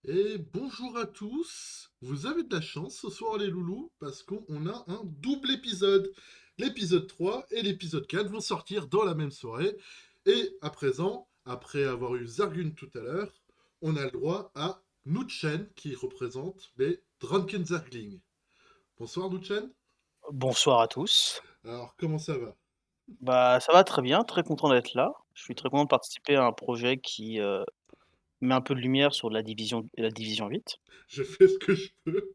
Et bonjour à tous. Vous avez de la chance ce soir les loulous parce qu'on a un double épisode. L'épisode 3 et l'épisode 4 vont sortir dans la même soirée. Et à présent, après avoir eu Zargun tout à l'heure, on a le droit à Nutchen qui représente les Drunken Zergling. Bonsoir Nutchen. Bonsoir à tous. Alors comment ça va? Bah, ça va très bien, très content d'être là. Je suis très content de participer à un projet qui, met un peu de lumière sur la division 8. Je fais ce que je peux.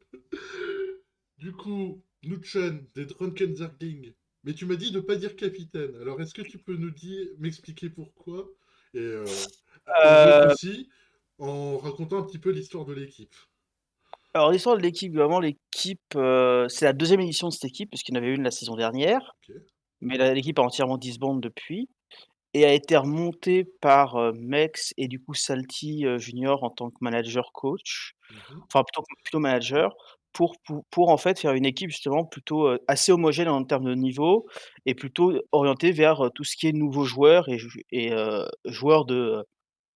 Du coup, Nutchen des Drunken Zergling. Mais tu m'as dit de pas dire capitaine. Alors est-ce que tu peux nous dire, m'expliquer pourquoi? Et on veut Heu, aussi en racontant un petit peu l'histoire de l'équipe. alors l'histoire de l'équipe, vraiment l'équipe, c'est la deuxième édition de cette équipe, puisqu'il y en avait une la saison dernière, Ok. mais l'équipe a entièrement disband depuis et a été remontée par, Mex et du coup Salty, junior en tant que manager coach. Mhm. Enfin plutôt manager, pour en fait faire une équipe justement plutôt, assez homogène en termes de niveau et plutôt orientée vers, tout ce qui est nouveaux joueurs et joueurs de,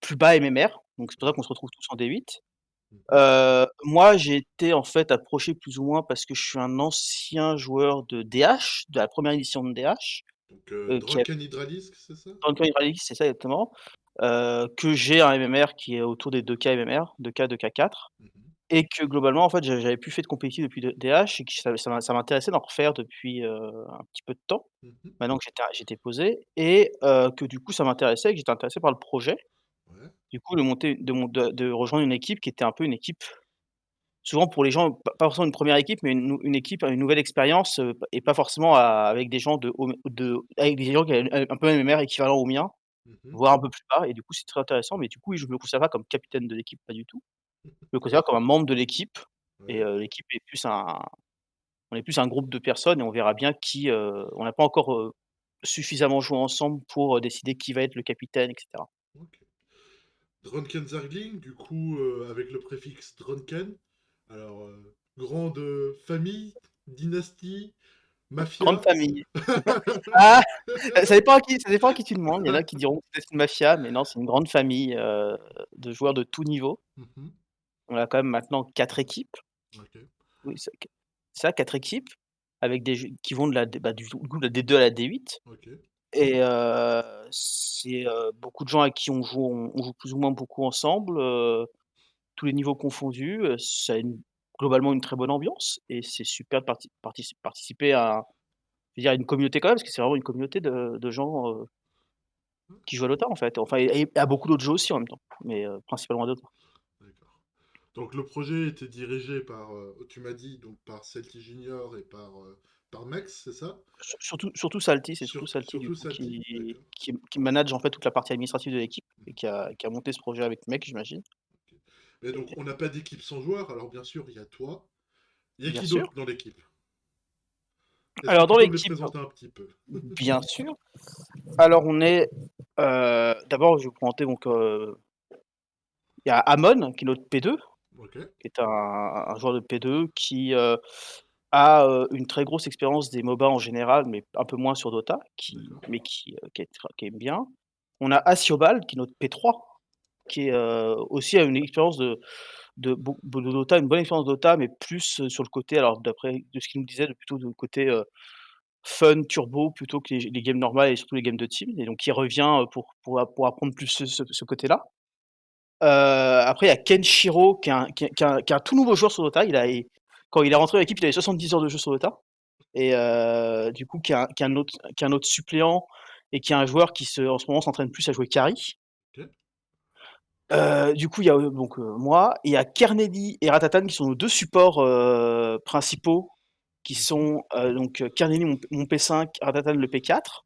plus bas MMR. Donc c'est pour ça Ouais. qu'on se retrouve tous en D8. Mhm. Moi j'ai été en fait approché plus ou moins parce que je suis un ancien joueur de DH, de la première édition de DH, Donc qui a Drunken Hydralisk, c'est ça? dans le Coin Rally, c'est ça exactement, que j'ai un MMR qui est autour des 2K MMR, 2K, 2K4. Mhm. Et que globalement, en fait, j'avais plus fait de compétitif depuis DH et que ça m'intéressait d'en refaire depuis, un petit peu de temps. Mhm. Maintenant que j'étais posé et que du coup ça m'intéressait et que j'étais intéressé par le projet. Ouais. Du coup, de rejoindre une équipe qui était un peu une équipe souvent pour les gens, pas forcément une première équipe, mais une équipe, une nouvelle expérience, et pas forcément avec des gens avec des gens qui avaient un peu un MMR équivalent au mien, Mhm. voire un peu plus bas et du coup c'est très intéressant. Mais du coup, oui, je me considère pas comme capitaine de l'équipe, pas du tout. Je me considère comme un membre de l'équipe et Ouais. l'équipe est plus on est plus un groupe de personnes et on verra bien on n'a pas encore, suffisamment joué ensemble pour, décider qui va être le capitaine et cetera. Ok. Drunken Zergling, du coup, avec le préfixe Drunken. Alors, grande famille, dynastie, Grande mafia. famille. Ah! Ça dépend à qui tu demandes. Il y en a qui diront que c'est une mafia, mais non, c'est une grande famille, de joueurs de tout niveau. Mhm. On a quand même maintenant 4 équipes. Ok. Oui, c'est ça, 4 équipes avec des jeux qui vont de la D bah, du coup de la D2 à la D8 Ok. et c'est, beaucoup de gens avec qui on joue plus ou moins beaucoup ensemble, tous les niveaux confondus, ça a globalement une très bonne ambiance et c'est super de participer à, je veux dire, à une communauté quand même, parce que c'est vraiment une communauté de gens, qui jouent à Dota en fait. Enfin et à beaucoup d'autres jeux aussi en même temps, mais principalement à Dota. D'accord. Donc le projet était dirigé par, tu m'as dit, donc par Celty Junior et par Max, c'est ça? Surtout Salty, c'est surtout Salty du Surtout coup Salty, d'accord. qui manage en fait toute la partie administrative de l'équipe et qui a monté ce projet avec mec, j'imagine. Ok. Mais donc Et on n'a pas d'équipe sans joueur, alors bien sûr il y a toi. Il y a bien qui sûr. d'autre dans l'équipe? Est-ce que Alors tu dans peux me les l'équipe, présenter un petit peu? bien sûr. Alors on est, d'abord je vais vous présenter donc, il y a Amon qui est notre P2, Ok, qui est un joueur de P2 qui, a, une très grosse expérience des MOBA en général, mais un peu moins sur Dota, d'accord. qui aime bien. On a Asiobal qui est notre P3, qui est, aussi a une expérience de Dota, une bonne expérience Dota, mais plus, sur le côté, alors d'après de ce qu'il nous disait, plutôt du côté, fun, turbo, plutôt que les games normales et surtout les games de team et donc il revient, pour apprendre plus ce côté-là. Après il y a Kenshiro qui est un tout nouveau joueur sur Dota. Quand il est rentré dans l'équipe, il avait 70 heures de jeu sur Dota et du coup qui est un autre suppléant et qui est un joueur qui en ce moment s'entraîne plus à jouer carry. Ok, Du coup, il y a, donc moi, il y a Kernedy et Ratatan qui sont nos 2 supports, principaux qui mhm, sont, donc Kernedy mon P5, Ratatan le P4,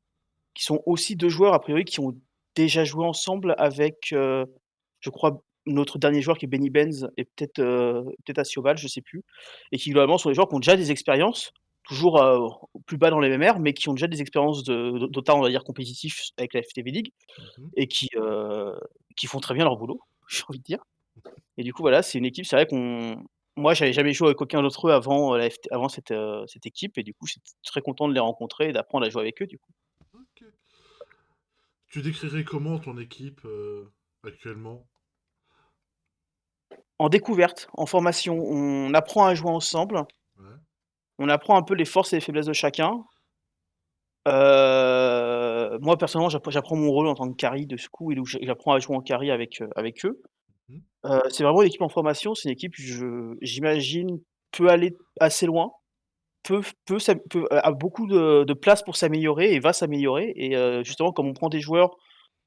qui sont aussi 2 joueurs a priori qui ont déjà joué ensemble avec, je crois notre dernier joueur qui est Benny Benz et peut-être Assioval, je sais plus et qui globalement sont des joueurs qui ont déjà des expériences, toujours, plus bas dans les MMR, mais qui ont déjà des expériences de Dota, on va dire compétitif avec la FTV League mhm. et qui font très bien leur boulot, j'ai envie de dire et du coup, voilà, c'est une équipe, c'est vrai qu'on moi, j'avais jamais joué avec aucun d'entre eux avant, avant cette équipe et du coup, j'étais très content de les rencontrer et d'apprendre à jouer avec eux, du coup. Ok. Tu décrirais comment ton équipe actuellement? en découverte, en formation. On apprend à jouer ensemble, Ouais. on apprend un peu les forces et les faiblesses de chacun. Moi personnellement, j'apprends mon rôle en tant que carry de ce coup et donc j'apprends à jouer en carry avec eux. Mmh. C'est vraiment une équipe en formation, c'est une équipe, j'imagine, peut aller assez loin, a beaucoup de place pour s'améliorer et va s'améliorer et justement comme on prend des joueurs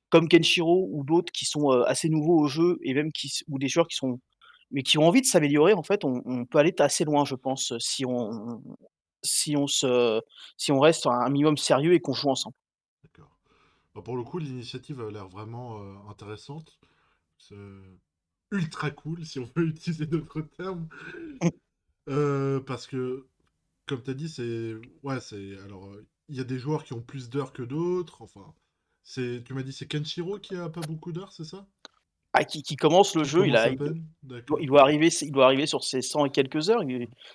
comme Kenshiro ou d'autres qui sont, assez nouveaux au jeu et même ou des joueurs qui sont mais qui ont envie de s'améliorer, en fait, on peut aller assez loin, je pense, si on se si on reste un minimum sérieux et qu'on joue ensemble. D'accord. Bah, pour le coup, l'initiative a l'air vraiment, intéressante. C'est ultra cool, si on veut utiliser d'autres termes. Parce que, comme tu as dit, c'est ouais, c'est alors, il y a des joueurs qui ont plus d'heures que d'autres, enfin, tu m'as dit c'est Kenshiro qui a pas beaucoup d'heures, c'est ça? Ah, qui commence le Qui jeu, commence à peine? il D'accord. doit arriver sur ses 100 et quelques heures.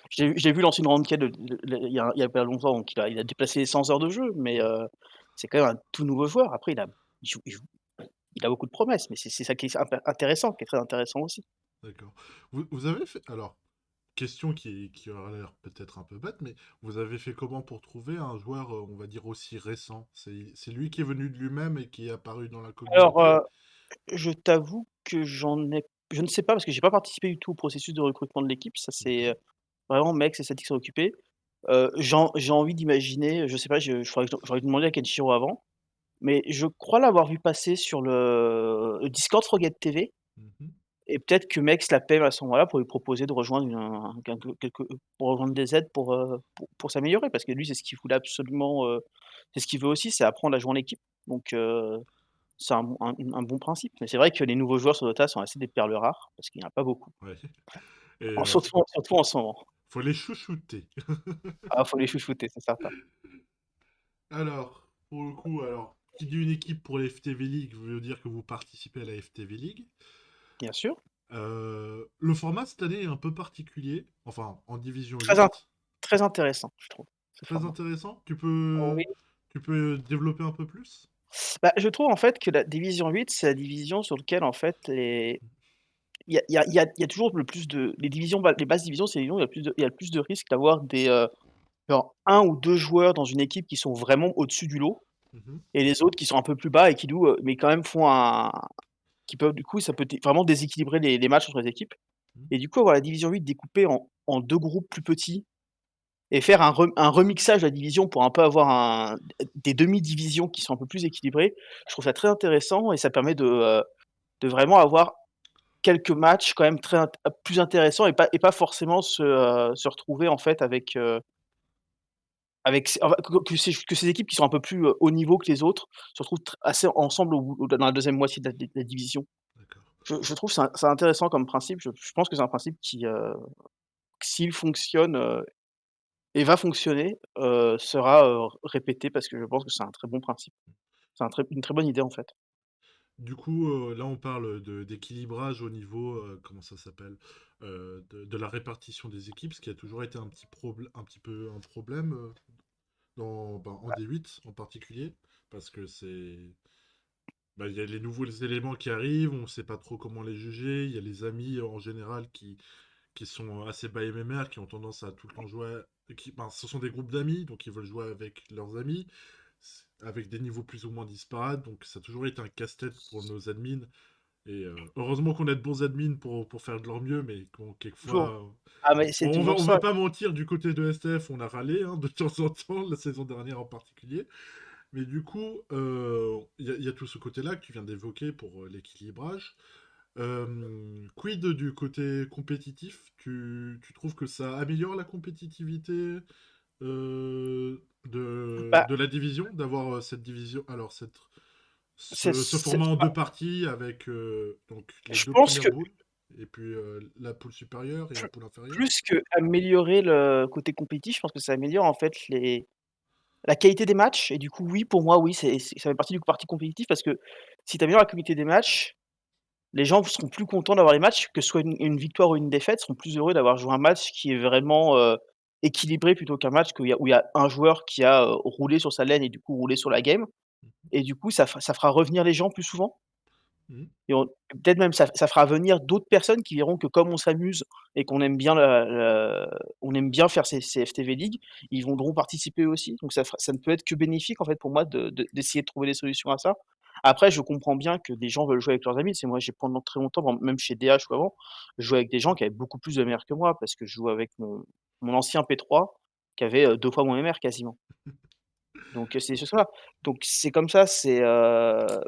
Je l'ai vu lancer une ranked il y a pas longtemps, donc il a dépassé les 100 heures de jeu, mais c'est quand même un tout nouveau joueur. Après il joue il a beaucoup de promesses, mais c'est ça qui est intéressant, qui est très intéressant aussi. D'accord. Vous avez fait alors, question qui aura l'air peut-être un peu bête, mais vous avez fait comment pour trouver un joueur, on va dire aussi récent? C'est lui qui est venu de lui-même et qui est apparu dans la Alors, communauté? je t'avoue que je ne sais pas parce que j'ai pas participé du tout au processus de recrutement de l'équipe. Ça, c'est, D'accord. vraiment Mex et Satik qui s'en occupaient. J'ai envie d'imaginer, je sais pas, je faudrait que j'aurais demandé à Kenshiro avant, mais je crois l'avoir vu passer sur le Discord Frogget TV Mmh. et peut-être que Mex l'appelle à ce moment-là pour lui proposer de rejoindre pour rejoindre des aides pour s'améliorer parce que lui, c'est ce qu'il voulait absolument, c'est ce qu'il veut aussi, c'est apprendre à jouer en équipe. Donc c'est un bon principe, mais c'est vrai que les nouveaux joueurs sur Dota sont assez des perles rares, parce qu'il y en a pas beaucoup. Ouais. Et Surtout en ce moment. faut les chouchouter. Ah, faut les chouchouter, c'est certain. Alors, pour le coup, alors, qui dit une équipe pour la FTV League veut dire que vous participez à la FTV League. Bien sûr. Le format cette année est un peu particulier, enfin en division Très int 8. très intéressant, je trouve, ce Très format. intéressant. Oui. Tu peux développer un peu plus? Bah, je trouve en fait que la division 8, c'est la division sur lequel en fait il y a toujours le plus de les divisions ba les basses divisions, c'est les divisions où il y a le plus de risques d'avoir genre 1 ou 2 joueurs dans une équipe qui sont vraiment au-dessus du lot Mhm. et les autres qui sont un peu plus bas et mais quand même font un qui peuvent du coup, ça peut vraiment déséquilibrer les matchs entre les équipes. Mhm. Et du coup, avoir la division 8 découpée en 2 groupes plus petits et faire un remixage de la division pour un peu avoir des demi-divisions qui sont un peu plus équilibrées, je trouve ça très intéressant et ça permet de vraiment avoir quelques matchs quand même plus intéressants et pas forcément se retrouver en fait avec enfin que ces équipes qui sont un peu plus, haut niveau que les autres se retrouvent assez ensemble dans la deuxième moitié de la division. D'accord. Je trouve ça intéressant comme principe. Je pense que c'est un principe s'il fonctionne, et va fonctionner, sera, répété parce que je pense que c'est un très bon principe. C'est une très bonne idée, en fait. Du coup, là, on parle d'équilibrage au niveau, comment ça s'appelle, de la répartition des équipes, ce qui a toujours été un petit peu un problème en D8 en particulier, parce que il y a les nouveaux éléments qui arrivent, on ne sait pas trop comment les juger, il y a les amis en général qui sont assez bas MMR, qui ont tendance à tout le temps jouer, ce sont des groupes d'amis, donc ils veulent jouer avec leurs amis, avec des niveaux plus ou moins disparates, donc ça a toujours été un casse-tête pour nos admins. Et heureusement qu'on a de bons admins pour faire de leur mieux, mais Toujours. quelquefois, Ah mais c'est toujours on va ça. pas mentir, du côté de STF, on a râlé hein, de temps en temps, la saison dernière en particulier. Mais du coup, il y a tout ce côté-là que tu viens d'évoquer pour l'équilibrage. Quid du côté compétitif? Tu trouves que ça améliore la compétitivité Bah, de la division, d'avoir cette division, alors ce c'est format en bah, deux parties avec donc les je deux pense premières que boules, et puis la poule supérieure et la plus poule inférieure? plus qu'améliorer le côté compétitif, je pense que ça améliore, en fait, la qualité des matchs et du coup, oui, pour moi, oui, ça fait partie du partie compétitif parce que si tu améliores la qualité des matchs, les gens seront plus contents d'avoir les matchs, que ce soit une victoire ou une défaite, seront plus heureux d'avoir joué un match qui est vraiment, équilibré plutôt qu'un match où il y a un joueur qui a, roulé sur sa laine et du coup roulé sur la game et du coup ça fera revenir les gens plus souvent. Mmh. Et peut-être même ça fera venir d'autres personnes qui verront que comme on s'amuse et qu'on aime bien on aime bien faire ces FTV League, ils voudront participer aussi. Donc ça ne peut être que bénéfique en fait pour moi d'essayer de trouver des solutions à ça. Après je comprends bien que des gens veulent jouer avec leurs amis. C'est moi j'ai pendant très longtemps, même chez DH ou avant, je jouais avec des gens qui avaient beaucoup plus de MR que moi parce que je jouais avec mon ancien P3 qui avait, 2 fois mon MR quasiment. Donc c'est ce ça. Donc c'est comme ça,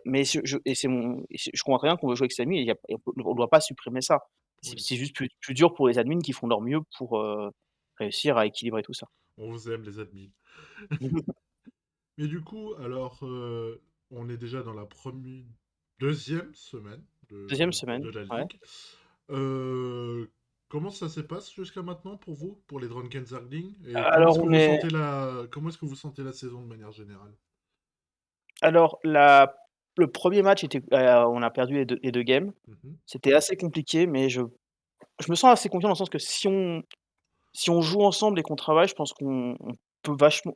mais je et c'est mon et c'est je comprends très bien qu'on veut jouer avec ses amis et il y a et on doit pas supprimer ça. C'est Oui, c'est juste plus dur pour les admins qui font leur mieux pour, réussir à équilibrer tout ça. on vous aime les admins. Mais du coup, alors, on est déjà dans la première, deuxième semaine 2e semaine, de la ouais. ligue. Euh, Comment ça se passe jusqu'à maintenant pour vous, pour les Drunken Zergling? Et Alors on est comment est-ce que vous sentez la saison de manière générale? alors la le premier match était, on a perdu les 2 games. Mhm, C'était assez compliqué, mais je me sens assez confiant dans le sens que si on joue ensemble et qu'on travaille, je pense qu'on peut vachement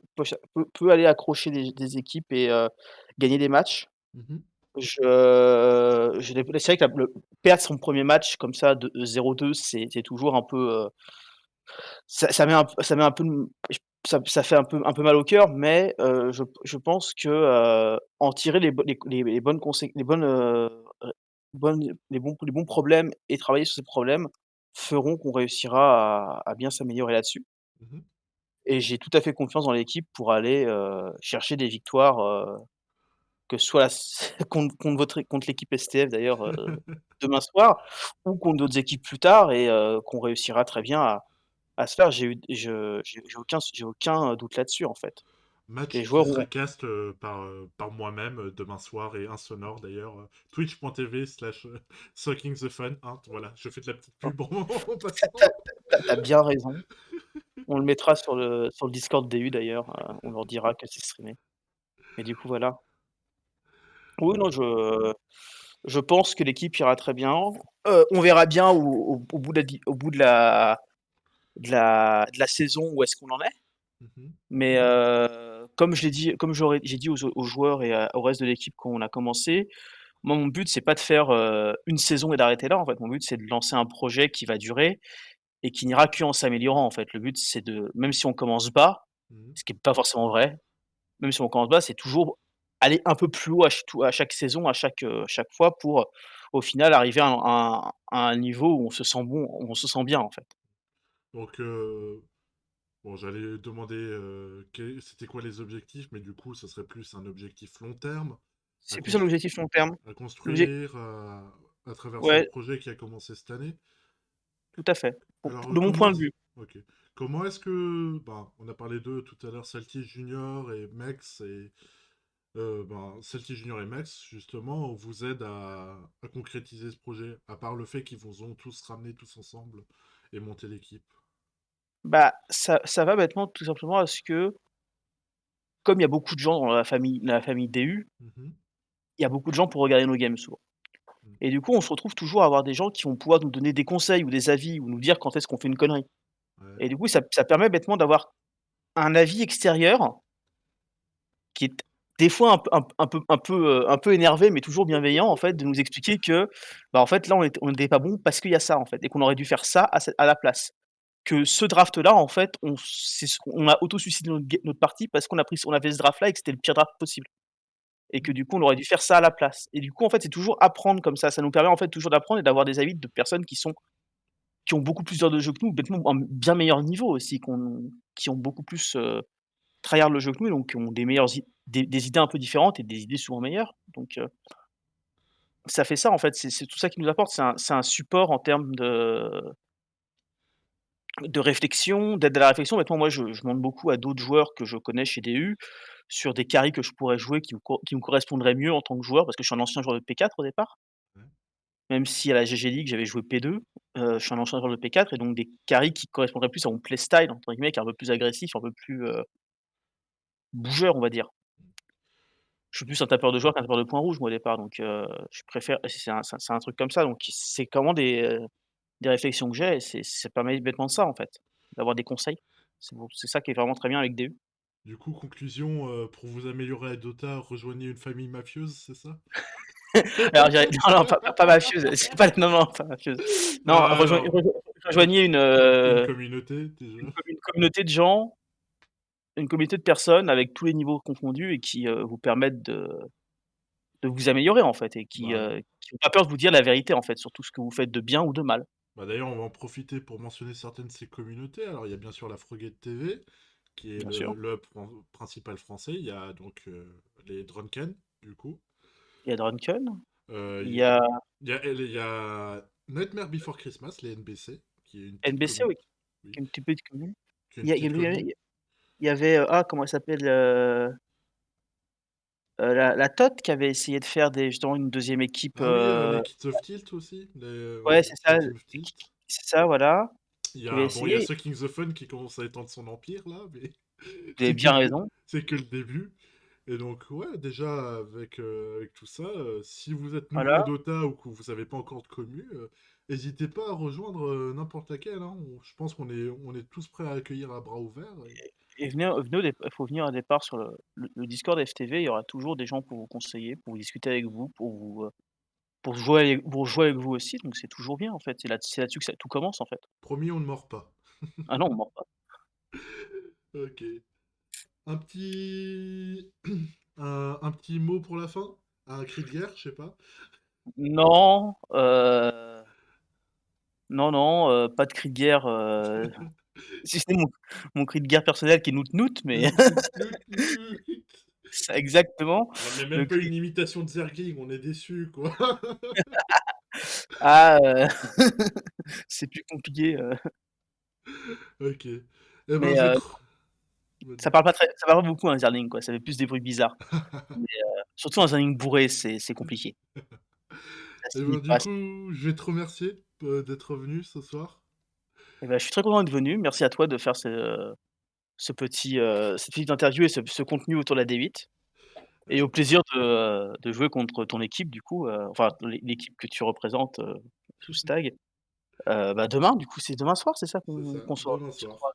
peut aller accrocher des équipes et gagner des matchs. mhm, C'est vrai que perdre son premier match comme ça de 0-2, c'est toujours un peu, ça met un peu ça fait un peu mal au cœur, mais je pense que, en tirer les bonnes consé les bons problèmes et travailler sur ces problèmes feront qu'on réussira à bien s'améliorer là-dessus. mhm. Et j'ai tout à fait confiance dans l'équipe pour aller, chercher des victoires, que ce soit contre l'équipe STF d'ailleurs, demain soir ou contre d'autres équipes plus tard et qu'on réussira très bien à se faire. J'ai aucun doute là-dessus, en fait. Les Match qui joueurs sera ont cast par moi-même demain soir et insonore d'ailleurs. Twitch.tv/ Sucking the Fun. Hein, voilà, je fais de la petite oh, pub en tu as passant. bien raison. On le mettra sur le Discord DU d'ailleurs, on leur dira que c'est streamé et du coup, voilà. Oui, non, Euh, je pense que l'équipe ira très bien. On verra bien au bout de la saison où est-ce qu'on en est. mhm, Mais comme je l'ai dit comme j'ai dit aux joueurs et au reste de l'équipe quand on a commencé, moi mon but c'est pas de faire, une saison et d'arrêter là en fait. Mon but c'est de lancer un projet qui va durer et qui n'ira qu'en s'améliorant en fait. Le but c'est de même si on commence bas, mhm. ce qui est pas forcément vrai, même si on commence bas, c'est toujours aller un peu plus haut à chaque saison, chaque fois pour, au final arriver à un niveau où on se sent bon, où on se sent bien en fait. Donc, bon, j'allais demander c'était quoi les objectifs, mais du coup, ça serait plus un objectif long terme à, C'est plus un constru- objectif long terme. à L'objec construire à travers ce Ouais, projet qui a commencé cette année. tout à fait. Alors, De mon point de vue. ok. Comment est-ce que, bah, on a parlé d'eux tout à l'heure, Salty Junior et Mex, et ben, Salty Junior et Mex, justement, vous aident à concrétiser ce projet, à part le fait qu'ils vous ont tous ramenés tous ensemble et monté l'équipe. Bah, ça va maintenant tout simplement à ce que, comme il y a beaucoup de gens dans la famille DU, Mhm. il y a beaucoup de gens pour regarder nos games souvent. Mm. Et du coup, on se retrouve toujours à avoir des gens qui vont pouvoir nous donner des conseils ou des avis ou nous dire quand est-ce qu'on fait une connerie. Ouais. Et du coup, ça permet bêtement d'avoir un avis extérieur qui est des fois un peu énervé, mais toujours bienveillant en fait, de nous expliquer que, bah, en fait là on était pas bon parce qu'il y a ça en fait et qu'on aurait dû faire ça à la place. Que ce draft là en fait, on a auto-suicidé notre partie parce on a fait ce draft là et que c'était le pire draft possible et que Mm. du coup on aurait dû faire ça à la place et du coup en fait, c'est toujours apprendre comme ça. Ça nous permet en fait toujours d'apprendre et d'avoir des avis de personnes qui ont beaucoup plus d'heures de jeu que nous, bêtement un bien meilleur niveau aussi, qui ont beaucoup plus, tryhard le jeu que nous, donc qui ont des idées un peu différentes et des idées souvent meilleures. Donc, ça fait ça en fait, c'est tout ça qui nous apporte. C'est un support en termes de réflexion, d'aide à la réflexion. Maintenant, moi, je demande beaucoup à d'autres joueurs que je connais chez DU sur des carries que je pourrais jouer qui me correspondraient mieux en tant que joueur, parce que je suis un ancien joueur de P4 au départ. Ouais. Même si à la GG League, j'avais joué P2, je suis un ancien joueur de P4 et donc des carries qui correspondraient plus à mon «playstyle» entre guillemets, qui est un peu plus agressif, un peu plus, bougeur, on va dire. Je suis plus un tapeur de joueur qu'un tapeur de points rouges moi au départ, donc je préfère c'est un truc comme ça, donc c'est vraiment des réflexions que j'ai et ça permet bêtement de ça, en fait, d'avoir des conseils. C'est ça qui est vraiment très bien avec DU. Du coup, conclusion, pour vous améliorer à Dota, rejoignez une famille mafieuse, c'est ça? Alors, non, non, pas mafieuse. C'est pas, non, non, pas mafieuse. Non, Ah non, rejoignez une communauté déjà. une communauté de gens, une communauté de personnes avec tous les niveaux confondus et qui vous permettent de vous améliorer en fait et Bah, qui ont pas peur de vous dire la vérité en fait sur tout ce que vous faites de bien ou de mal. d'ailleurs, on va en profiter pour mentionner certaines de ces communautés. Alors, il y a bien sûr la Frogate TV, qui est Bien sûr. le hub principal français. Il y a donc les Drunken, du coup. Il y a Drunken, Euh, il Il y a il y a Nightmare Before Christmas, les NBC, qui est une petite NBC, oui, commune. Oui, qui est une petite petite commune. qui est une Il y a il y petite avait commune. il y avait, ah comment elle s'appelle, la Toth qui avait essayé de faire justement une deuxième équipe, Ah oui, les Kids of Tilt aussi, ouais, ouais, c'est ça, la Team of Tilt. c'est ça, voilà, Il y qui avait a, bon, il y a essayé. Sucking the Fun qui commence à étendre son empire là, mais Vous avez bien raison. c'est que le début. Et donc, ouais, déjà, avec tout ça, si vous êtes nouveau Voilà, à Dota ou que vous n'avez pas encore de commu, n'hésitez pas à rejoindre n'importe laquelle, hein. Je pense on est tous prêts à accueillir à bras ouverts. et venez au dép faut venir au départ sur le Discord FTV, il y aura toujours des gens pour vous conseiller, pour discuter avec vous, pour jouer avec vous aussi, donc c'est toujours bien en fait. C'est là-dessus que ça tout commence en fait. Promis, on ne mord pas. Ah non, on ment pas. Ok. Un petit... un petit mot pour la fin? Un cri de guerre, je sais pas. Non, non, non, pas de cri de guerre, si ce n'est mon cri de guerre personnel qui est «Nout nout», mais Nout, nout, nout. c'est exactement Ah, mais le même pas cri. une imitation de Zergling, on est déçus, quoi. Ah, c'est plus compliqué, Ok. Eh ben, mais je vais... Vas-y. ça parle pas beaucoup un Zerling quoi, ça fait plus des bruits bizarres. Mais, surtout un Zerling bourré, c'est compliqué. Ça se Eh finit ben, du pas. coup, je vais te remercier d'être venu ce soir. Et bah, je suis très content d'être venu. Merci à toi de faire cette petite interview et ce contenu autour de la D8 et au plaisir de jouer contre ton équipe du coup, enfin l'équipe que tu représentes, sous Stag. Bah, demain du coup, c'est demain soir, c'est ça C'est ça, demain qu'on se soir. croise?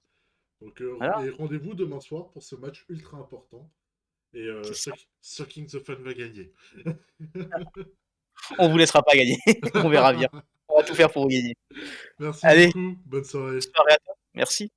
Donc, Voilà, et rendez-vous demain soir pour ce match ultra important. Et c'est ça. Sucking the Fun va gagner. On vous laissera pas gagner, on verra bien. On va tout faire pour vous gagner. Merci Allez, beaucoup, bonne soirée. bonne soirée à toi. Merci.